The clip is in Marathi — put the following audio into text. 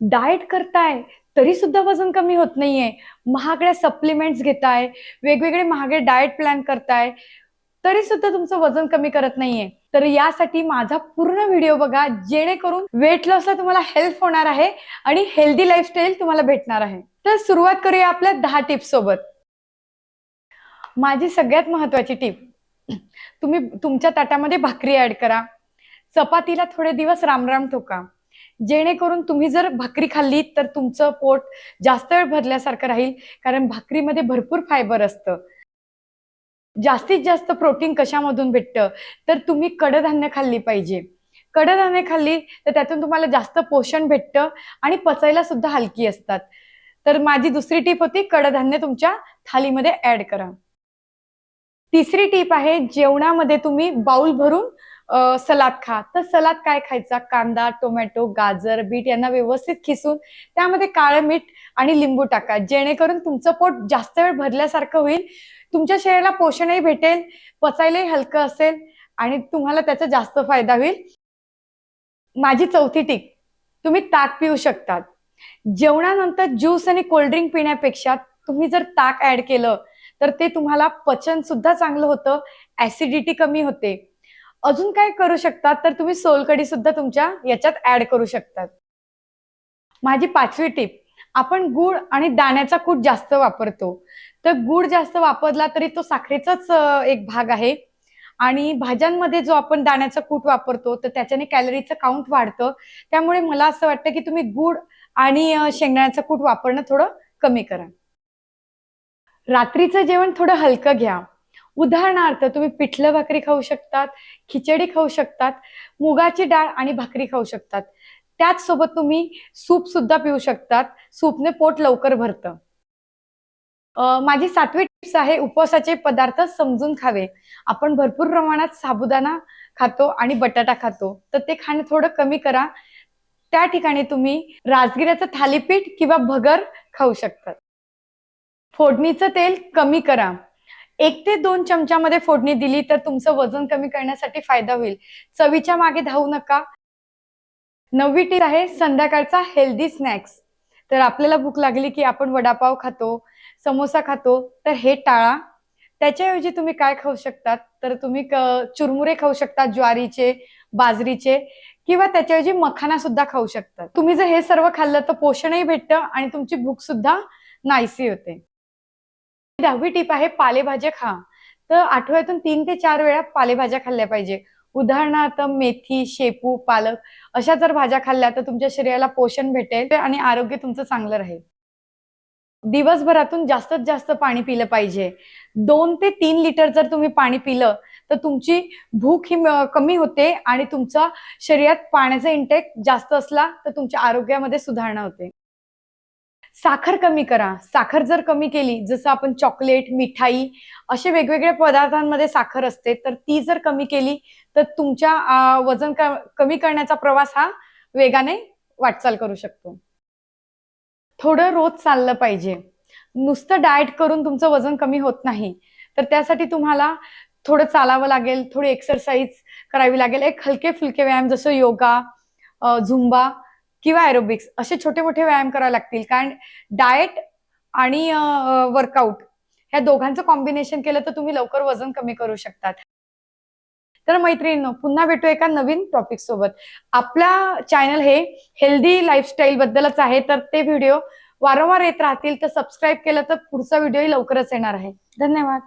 डाएट करताय तरी सुद्धा वजन कमी होत नाहीये, महागड्या सप्लिमेंट्स घेताय, वेगवेगळे महागडे डाएट प्लॅन करताय, तरी सुद्धा तुमचं वजन कमी करत नाहीये, तर यासाठी माझा पूर्ण व्हिडिओ बघा, जेणेकरून वेट लॉसला तुम्हाला हेल्प होणार आहे आणि हेल्दी लाईफस्टाईल तुम्हाला भेटणार आहे. तर सुरुवात करूया आपल्या 10 टिप्स सोबत. माझी सगळ्यात महत्वाची टिप, तुम्ही तुमच्या ताटामध्ये भाकरी ऍड करा. चपातीला थोडे दिवस रामराम ठोका, जेणेकरून तुम्ही जर भाकरी खाल्ली तर तुमचं पोट जास्त वेळ भरल्यासारखं राहील, कारण भाकरीमध्ये भरपूर फायबर असतं. जास्तीत जास्त प्रोटीन कशामधून भेटतं, तर तुम्ही कडधान्य खाल्ली पाहिजे. कडधान्य खाल्ली तर त्यातून तुम्हाला जास्त पोषण भेटतं आणि पचायला सुद्धा हलकी असतात. तर माझी दुसरी टीप होती, कडधान्य तुमच्या थालीमध्ये ऍड करा. तिसरी टीप आहे, जेवणामध्ये तुम्ही बाउल भरून सलाद खा. तर सलाद काय खायचा, कांदा, टोमॅटो, गाजर, बीट यांना व्यवस्थित खिसून त्यामध्ये काळं मीठ आणि लिंबू टाका, जेणेकरून तुमचं पोट जास्त वेळ भरल्यासारखं होईल. तुमच्या शरीराला पोषणही भेटेल, पचायलाही हलकं असेल आणि तुम्हाला त्याचा जास्त फायदा होईल. माझी चौथी टीप, तुम्ही ताक पिऊ शकतात. जेवणानंतर ज्यूस आणि कोल्ड्रिंक पिण्यापेक्षा तुम्ही जर ताक ऍड केलं तर ते तुम्हाला पचन सुद्धा चांगलं होतं, ऍसिडिटी कमी होते. अजून काय करू शकतात, तर तुम्ही सोलकढी सुद्धा तुमच्या याच्यात ऍड करू शकतात. माझी पाचवी टीप, आपण गुळ आणि दाण्याचा कूट जास्त वापरतो. तर गुळ जास्त वापरला तरी तो साखरेचाच एक भाग आहे आणि भाज्यांमध्ये जो आपण दाण्याचा कूट वापरतो तर त्याच्याने कॅलरीचं काउंट वाढतं. त्यामुळे मला असं वाटतं की तुम्ही गुळ आणि शेंगदाण्याचं कूट वापरणं थोडं कमी करा. रात्रीचं जेवण थोडं हलकं घ्या. उदाहरणार्थ तुम्ही पिठलं भाकरी खाऊ शकतात, खिचडी खाऊ शकतात, मुगाची डाळ आणि भाकरी खाऊ शकतात. त्याच सोबत तुम्ही सूप सुद्धा पिऊ शकतात. सूपने पोट लवकर भरतं. माझी 7वी टिप्स आहे, उपवासाचे पदार्थ समजून खावे. आपण भरपूर प्रमाणात साबुदाणा खातो आणि बटाटा खातो, तर ते खाणं थोडं कमी करा. त्या ठिकाणी तुम्ही राजगिऱ्याचं थालीपीठ किंवा भगर खाऊ शकतात. फोडणीचं तेल कमी करा. 1 ते 2 चमच्यामध्ये फोडणी दिली तर तुमचं वजन कमी करण्यासाठी फायदा होईल. चवीच्या मागे धावू नका. 9वी टीप आहे, संध्याकाळचा हेल्दी स्नॅक्स. तर आपल्याला भूक लागली की आपण वडापाव खातो, समोसा खातो, तर हे टाळा. त्याच्याऐवजी तुम्ही काय खाऊ शकतात, तर तुम्ही चुरमुरे खाऊ शकता ज्वारीचे, बाजरीचे किंवा त्याच्याऐवजी मखाना सुद्धा खाऊ शकता. तुम्ही जर हे सर्व खाल्लं तर पोषणही भेटतं आणि तुमची भूक सुद्धा नाहीशी होते. 10वी टीप आहे, पालेभाज्या खा. तर आठवड्यातून 3 ते 4 वेळा पालेभाज्या खाल्ल्या पाहिजे. उदाहरणार्थ मेथी, शेपू, पालक अशा जर भाज्या खाल्ल्या तर तुमच्या शरीराला पोषण भेटेल आणि आरोग्य तुमचं चांगलं राहील. दिवसभरातून जास्तीत जास्त पाणी पिलं पाहिजे. 2 ते 3 लिटर जर तुम्ही पाणी पिलं तर तुमची भूक ही कमी होते आणि तुमचा शरीरात पाण्याचा इंटेक जास्त असला तर तुमच्या आरोग्यामध्ये सुधारणा होते. साखर कमी करा. साखर जर कमी केली, जसं आपण चॉकलेट, मिठाई असे वेगवेगळ्या पदार्थांमध्ये साखर असते, तर ती जर कमी केली तर तुमच्या वजन कमी करण्याचा प्रवास हा वेगाने वाटचाल करू शकतो. थोडं रोज चाललं पाहिजे. नुसतं डाएट करून तुमचं वजन कमी होत नाही. तर त्यासाठी तुम्हाला थोडं चालावं लागेल, थोडी एक्सरसाइज करावी लागेल. एक हलके-फुलके व्यायाम जसं योगा, झुंबा किंवा एरोबिक्स असे छोटे-मोठे व्यायाम करावे लागतील. कारण डाएट आणि वर्कआउट ह्या दोघांचं कॉम्बिनेशन केलं तर तुम्ही लवकर वजन कमी करू शकतात. तर मैत्रिणींनो, पुन्हा भेटू एका नवीन टॉपिक सोबत. आपला चॅनल हे हेल्दी लाईफस्टाईल बद्दलच आहे, तर ते व्हिडिओ वारंवार येत राहतील. तर सबस्क्राईब केलं तर पुढचा व्हिडिओही लवकरच येणार आहे. धन्यवाद.